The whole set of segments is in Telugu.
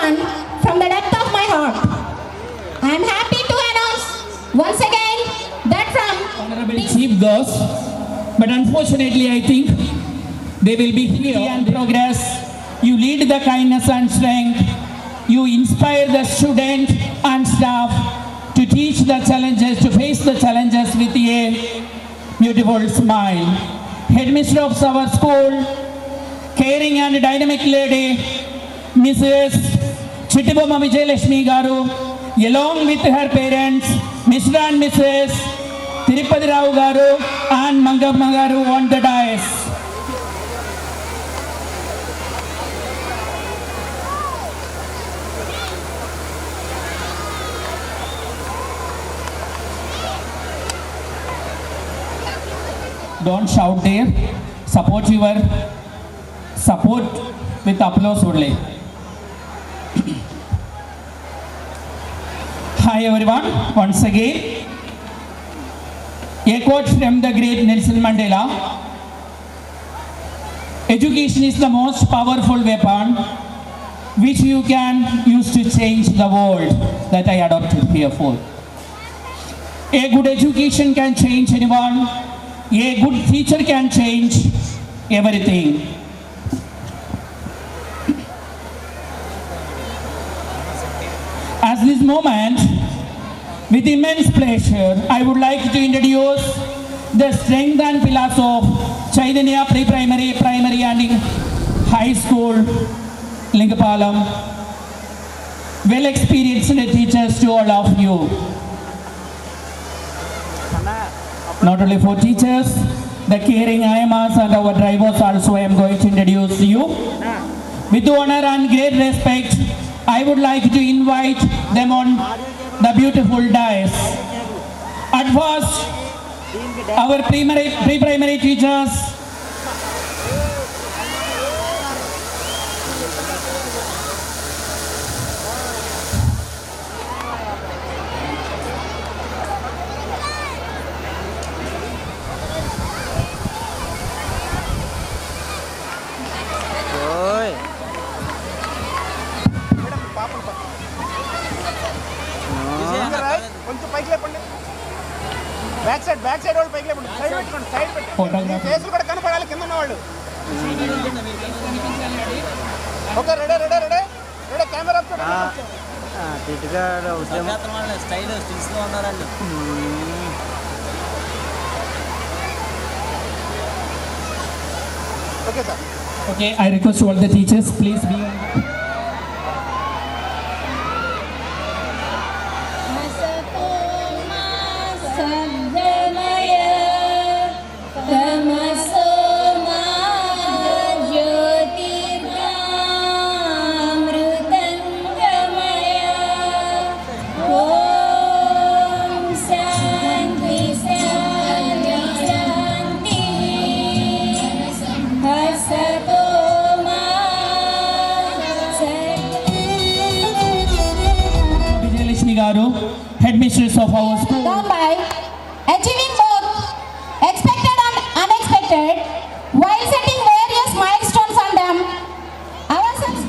everyone from the depth of my heart. I am happy to announce once again that from Honorable Chief Ghost, but unfortunately I think they will be here and progress. You lead the kindness and strength. You inspire the student and staff to teach the challenges, to face the challenges with a beautiful smile. Headmistress of our school, caring and dynamic lady, Mrs. Chittibomma Vijayalakshmi Garu, along with her parents, Mr. and Mrs. Tirupati Rao Garu and Mangamma Garu on the dais. Don't shout there. Support with applause only. Hi everyone, once again. A quote from the great Nelson Mandela. Education is the most powerful weapon which you can use to change the world, that I adopted here for. A good education can change anyone. A good teacher can change everything. At this moment, with immense pleasure, I would like to introduce the strength and pillars of Chaitanya Pre-Primary, Primary and High School, Lingapalam. Well experienced teachers to all of you. Not only for teachers, the caring IMAs and our drivers also I am going to introduce you. With honor and great respect, I would like to invite them on the beautiful dais. At first, our pre-primary teachers, back side వాళ్ళు పైకి లేపండి, సైడ్ పెట్టుకోండి, సైడ్ పెట్టుకోండి, ఫేసులు కూడా కనపడాలి కింద ఉన్న వాళ్ళు. Okay, ready ready ready ready, camera style stills లో ఉన్నారండి. Okay sir. okay, I request all the teachers, please be on. Headmistress of our school. by achieving both expected and unexpected while setting various milestones on them. Ourselves.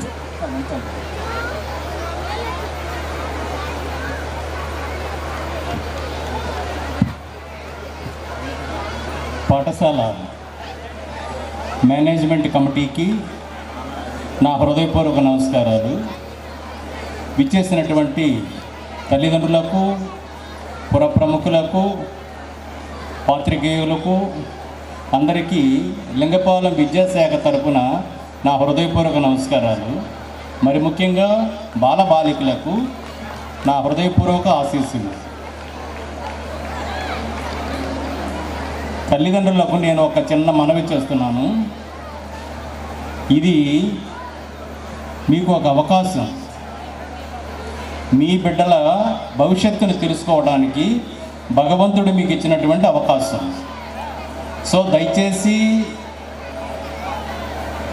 పాఠశాల మేనేజ్మెంట్ కమిటీకి నా హృదయపూర్వక నమస్కారాలు. విచ్చేసినటువంటి తల్లిదండ్రులకు, పుర ప్రముఖులకు, పాత్రికేయులకు అందరికీ లింగపాలెం విద్యాశాఖ తరపున నా హృదయపూర్వక నమస్కారాలు. మరి ముఖ్యంగా బాలబాలికలకు నా హృదయపూర్వక ఆశీస్సులు. తల్లిదండ్రులకు నేను ఒక చిన్న మనవి చేస్తున్నాను. ఇది మీకు ఒక అవకాశం. మీ బిడ్డల భవిష్యత్తును తెలుసుకోవడానికి భగవంతుడు మీకు ఇచ్చినటువంటి అవకాశం. సో దయచేసి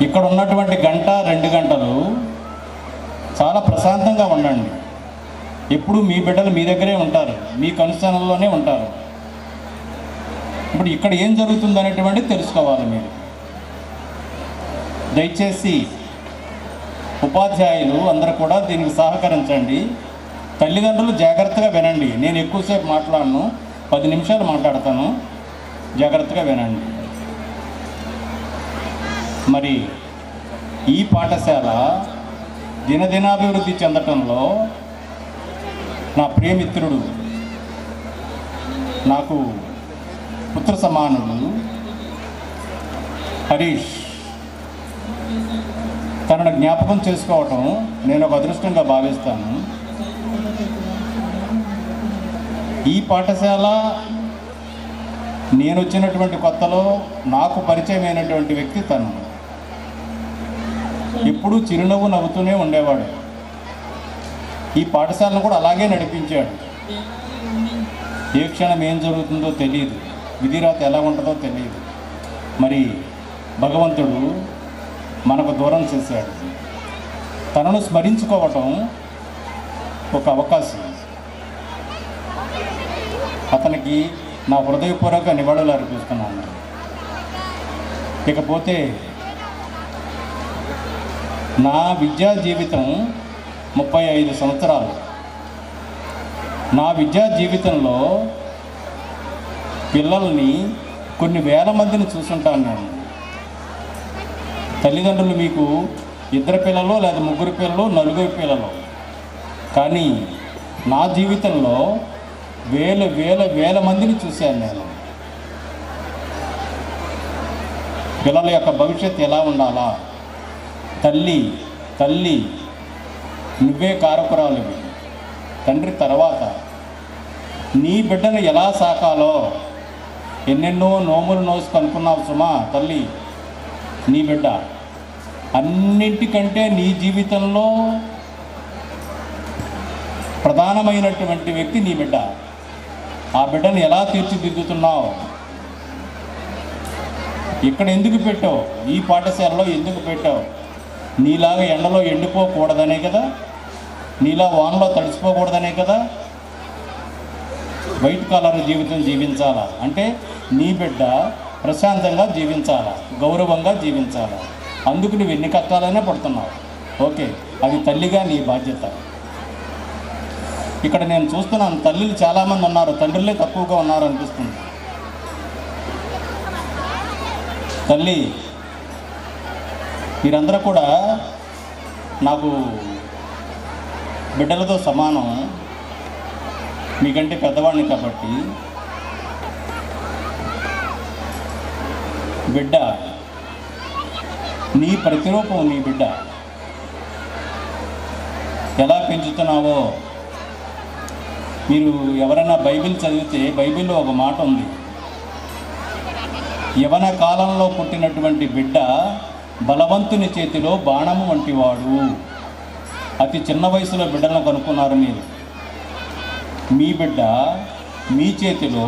ఇక్కడ ఉన్నటువంటి గంట 2 గంటలు చాలా ప్రశాంతంగా ఉండండి. ఎప్పుడు మీ బిడ్డలు మీ దగ్గరే ఉంటారు, మీ కనుసనలోనే ఉంటారు. ఇప్పుడు ఇక్కడ ఏం జరుగుతుందనేటువంటిది తెలుసుకోవాలి మీరు. దయచేసి ఉపాధ్యాయులు అందరూ కూడా దీనికి సహకరించండి. తల్లిదండ్రులు జాగ్రత్తగా వినండి. నేను ఎక్కువసేపు మాట్లాడను, 10 నిమిషాలు మాట్లాడతాను. జాగ్రత్తగా వినండి. మరి ఈ పాఠశాల దినదినాభివృద్ధి చెందటంలో నా ప్రియమిత్రుడు, నాకు పుత్ర సమానుడు హరీష్ తనను జ్ఞాపకం చేసుకోవటం నేను ఒక అదృష్టంగా భావిస్తాను. ఈ పాఠశాల నేను వచ్చినటువంటి కొత్తలో నాకు పరిచయమైనటువంటి వ్యక్తి తను. ఎప్పుడూ చిరునవ్వు నవ్వుతూనే ఉండేవాడు. ఈ పాఠశాలను కూడా అలాగే నడిపించాడు. ఏ క్షణం ఏం జరుగుతుందో తెలియదు, విధిరాత ఎలా ఉంటుందో తెలియదు. మరి భగవంతుడు మనకు దూరం చేశాడు. తనను స్మరించుకోవటం ఒక అవకాశం. అతనికి నా హృదయపూర్వక నివాళులు అర్పిస్తున్నాను. ఇకపోతే నా విద్యా జీవితం 35 సంవత్సరాలు. నా విద్యా జీవితంలో పిల్లల్ని కొన్ని వేల మందిని చూసుంటాను నేను. తల్లిదండ్రులు మీకు 2 పిల్లలు లేదా 3 పిల్లలు, 4 పిల్లలు. కానీ నా జీవితంలో వేల మందిని చూశాను నేను. పిల్లల యొక్క భవిష్యత్తు ఎలా ఉండాలా? తల్లి నువ్వే కారకురాలివి. తండ్రి తర్వాత నీ బిడ్డను ఎలా సాకాలో ఎన్నెన్నో నోములు నోసుకు అనుకున్నావు సుమా. తల్లి నీ బిడ్డ అన్నింటికంటే నీ జీవితంలో ప్రధానమైనటువంటి వ్యక్తి నీ బిడ్డ. ఆ బిడ్డను ఎలా తీర్చిదిద్దుతున్నావు? ఇక్కడ ఎందుకు పెట్టావు? ఈ పాఠశాలలో ఎందుకు పెట్టావు? నీలాగా ఎండలో ఎండిపోకూడదనే కదా, నీలా వానలో తడిసిపోకూడదనే కదా. వైట్ కాలర్ జీవితం జీవించాలా అంటే నీ బిడ్డ ప్రశాంతంగా జీవించాలా, గౌరవంగా జీవించాలా. అందుకు నువ్వు ఎన్ని కష్టాలైనా పడుతున్నావు. ఓకే, అది తల్లిగా నీ బాధ్యత. ఇక్కడ నేను చూస్తున్నాను, తల్లులు చాలామంది ఉన్నారు, తండ్రులే తక్కువగా ఉన్నారు అనిపిస్తుంది. తల్లి మీరందరూ కూడా నాకు బిడ్డలతో సమానం. మీకంటే పెద్దవాడిని కాబట్టి బిడ్డ నీ ప్రతిరూపం. నీ బిడ్డ ఎలా పెంచుతున్నావో మీరు ఎవరైనా బైబిల్ చదివితే బైబిల్లో ఒక మాట ఉంది, యవన కాలంలో పుట్టినటువంటి బిడ్డ బలవంతుని చేతిలో బాణము వంటివాడు. అతి చిన్న వయసులో బిడ్డలను కనుక్కున్నారు మీరు. మీ బిడ్డ మీ చేతిలో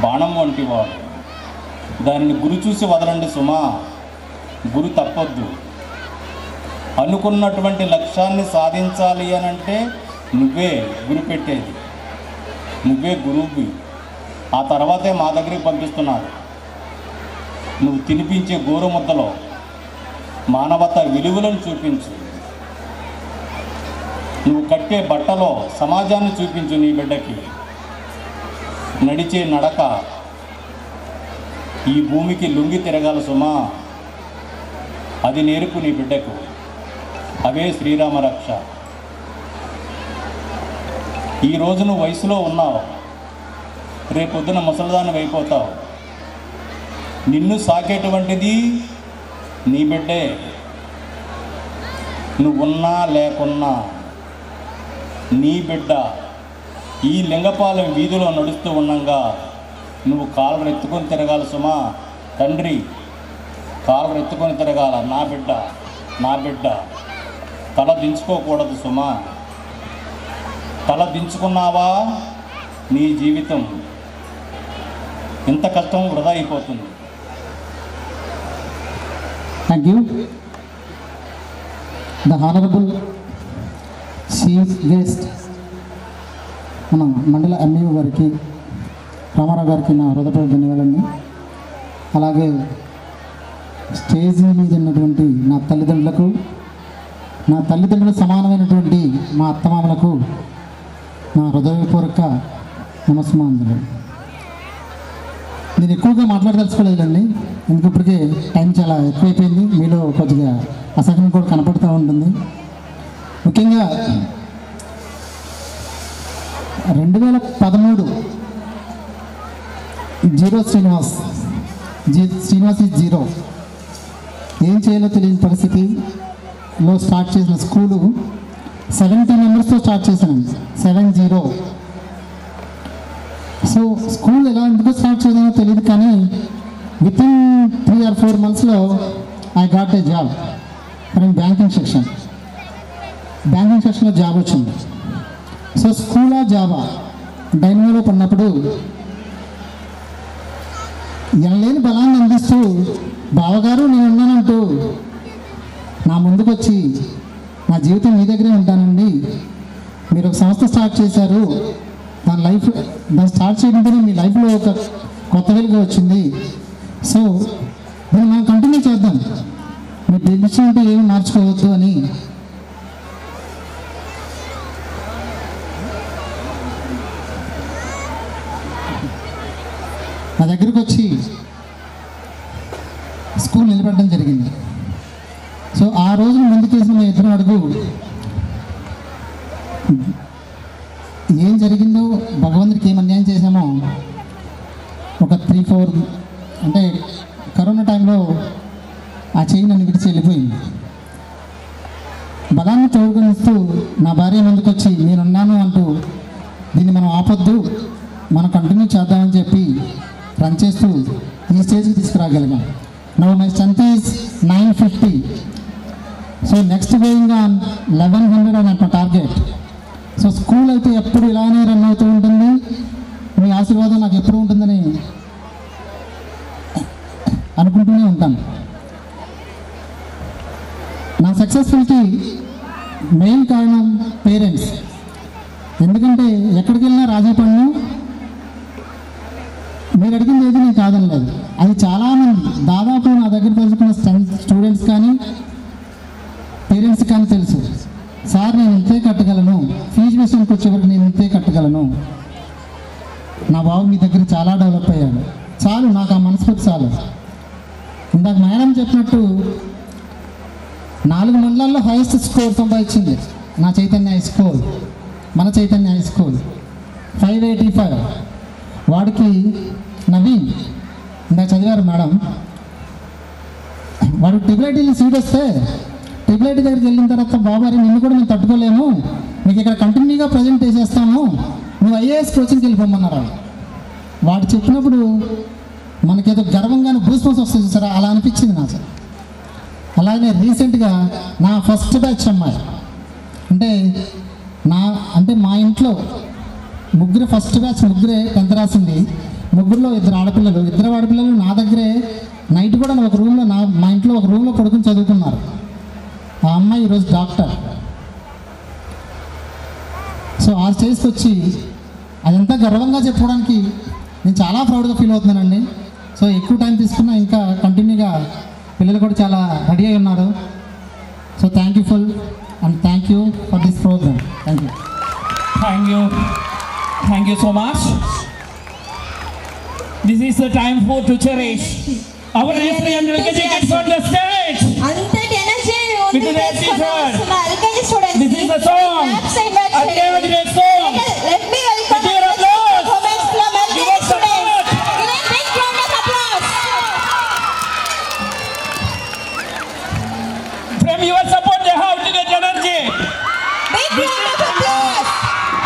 బాణం వంటివాడు. దానిని గురి చూసి వదలండి సుమా. గురి తప్పొద్దు. అనుకున్నటువంటి లక్ష్యాన్ని సాధించాలి అని అంటే నువ్వే గురి పెట్టేది, నువ్వే గురువువి. ఆ తర్వాతే మా దగ్గరికి పంపిస్తున్నారు. నువ్వు తినిపించే గోరుముద్దలో మానవతా విలువలను చూపించు. నువ్వు కట్టే బట్టలో సమాజాన్ని చూపించు. నీ బిడ్డకి నడిచే నడక, ఈ భూమికి లొంగి తిరగాలి సుమా, అది నేర్పు నీ బిడ్డకు. అవే శ్రీరామ రక్ష. ఈరోజు నువ్వు వయసులో ఉన్నావు, రేపొద్దున ముసలిదాన్ని అయిపోతావు. నిన్ను సాకేటువంటిది నీ బిడ్డే. నువ్వున్నా లేకున్నా నీ బిడ్డ ఈ లింగపాలెం వీధిలో నడుస్తూ ఉండంగా నువ్వు కాళ్ళు ఎత్తుకొని తిరగాలి సుమా. తండ్రి కాళ్ళు ఎత్తుకొని తిరగాల. నా బిడ్డ, నా బిడ్డ. తల దించుకోకూడదు సుమా. తల దించుకున్నావా నీ జీవితం ఇంత కష్టం వృధా అయిపోతుంది. Thank you. The Honorable Chief Guest మన మండల ఎంఈఓ గారికి, రామారావు గారికి నా హృదయపూర్వక ధన్యవాదాలు. అలాగే స్టేజ్ మీద ఉన్నటువంటి నా తల్లిదండ్రులకు, నా తల్లిదండ్రులు సమానమైనటువంటి మా అత్తమామలకు నా హృదయపూర్వక నమస్మాంజలు. నేను ఎక్కువగా మాట్లాడదలుచుకోలేదండి, ఎందుకు ఇప్పటికే టైం చాలా ఎక్కువైపోయింది. మీలో కొద్దిగా అసహనం కూడా కనపడుతూ ఉంటుంది. ముఖ్యంగా 2013 శ్రీనివాస్ ఈజ్ జీరో. ఏం చేయాలో తెలియని పరిస్థితిలో స్టార్ట్ చేసిన స్కూలు 70 మెంబర్స్తో స్టార్ట్ చేశానండి. 70. సో స్కూల్ ఎలా ఎందుకు స్టార్ట్ చేయాలో తెలియదు, కానీ వితిన్ 3 or 4 monthsలో I got a job from banking సెక్షన్లో జాబ్ వచ్చింది. సో స్కూలా జాబా డైనమోలో పడినప్పుడు ఎనలేని బలాన్ని అందిస్తూ బావగారు నేను ఉన్నానంటూ నా ముందుకు వచ్చి నా జీవితం మీ దగ్గరే ఉంటానండి, మీరు ఒక సంస్థ స్టార్ట్ చేశారు, దాన్ని స్టార్ట్ చేయడంతో మీ లైఫ్లో ఒక కొత్త వెలుగు వచ్చింది, సో దీన్ని మనం కంటిన్యూ చేద్దాం, మీ డెసిషన్ అంటే ఏమి మార్చుకోవద్దు అని నా దగ్గరకు వచ్చి స్కూల్ నిలబెట్టడం జరిగింది. సో ఆ రోజున ముందుకేసిన మా ఇద్దరు అడుగు ఏం జరిగిందో, భగవంతుడికి ఏం అన్యాయం చేశామో, ఒక 3-4 అంటే కరోనా టైంలో ఆ చెయ్యి నన్ను విడిచి వెళ్ళిపోయింది. బలాన్ని తోడుకొనిస్తూ నా భార్య ముందుకొచ్చి నేనున్నాను అంటూ దీన్ని మనం ఆపొద్దు, మనం కంటిన్యూ చేద్దామని చెప్పి రన్ చేస్తూ ఈ స్టేజ్కి తీసుకురాగలిగాం. Now my strength is 950. So next going on 1100 అని నా టార్గెట్. సో స్కూల్ అయితే ఎప్పుడు ఇలానే రన్ అవుతూ ఉంటుంది, మీ ఆశీర్వాదం నాకు ఎప్పుడు ఉంటుందని అనుకుంటూనే ఉంటాను. నా సక్సెస్ఫుల్కి మెయిన్ కారణం పేరెంట్స్. ఎందుకంటే ఎక్కడికి వెళ్ళినా రాజీ పడినా మీరు అడిగింది ఏది నేను కాదనలేదు. అది చాలామంది దాదాపు నా దగ్గర తెలుసుకున్న స్టూడెంట్స్ కానీ పేరెంట్స్ కానీ తెలుసు, సార్ నేను ఇంతే కట్టగలను, ఫీజు విషయానికి వచ్చేవరకు నేను ఇంతే కట్టగలను, నా బాబు మీ దగ్గర చాలా డెవలప్ అయ్యాడు, చాలు నాకు ఆ మనస్ఫూర్తి చాలు. ఇందాక మేడం చెప్పినట్టు 4 మండలాల్లో హైయెస్ట్ స్కోర్ సంపాదించింది నా చైతన్య హై స్కూల్, మన చైతన్య హై స్కూల్ 585. వాడికి నవీన్ ఇందాక చదివారు మేడం, వాడు ట్రిపుల్ సీట్ వస్తే ట్రిపుల్ దగ్గరికి వెళ్ళిన తర్వాత బాబారి నిన్ను కూడా మేము తట్టుకోలేము, మీకు ఇక్కడ కంటిన్యూగా ప్రజెంట్ చేసేస్తాము, నువ్వు ఐఏఎస్ కోచింగ్కి వెళ్ళిపోమన్నారు. వాడు చెప్పినప్పుడు మనకేదో గర్వంగానే బూస్పన్స్ వస్తుంది సార్, అలా అనిపించింది నాకు. అలాగే రీసెంట్గా నా ఫస్ట్ బ్యాచ్ అమ్మాయి అంటే మా ఇంట్లో ముగ్గురు ఫస్ట్ బ్యాచ్ ముగ్గురే 10th రాసింది. ముగ్గురులో 2 ఆడపిల్లలు, 2 ఆడపిల్లలు నా దగ్గరే నైట్ కూడా ఒక రూమ్లో మా ఇంట్లో ఒక రూమ్లో పడుకుని చదువుకున్నారు. ఆ అమ్మాయి ఈరోజు డాక్టర్. సో ఆ స్టేజ్కి వచ్చి అదంతా గర్వంగా చెప్పుకోవడానికి నేను చాలా ప్రౌడ్గా ఫీల్ అవుతున్నానండి. సో ఎక్కువ టైం తీసుకున్నా ఇంకా కంటిన్యూగా పిల్లలు కూడా చాలా రెడీ అయి ఉన్నారు. So thank you for this programme. Thank you so much. This is the time to cherish our national LKG kids on the stage. అంతటి energy With the LKG students. This is the song. Ultimate song. Let me welcome With your applause. performance from LKG Give us students. support. Give a big round of applause. From your support, they have to get another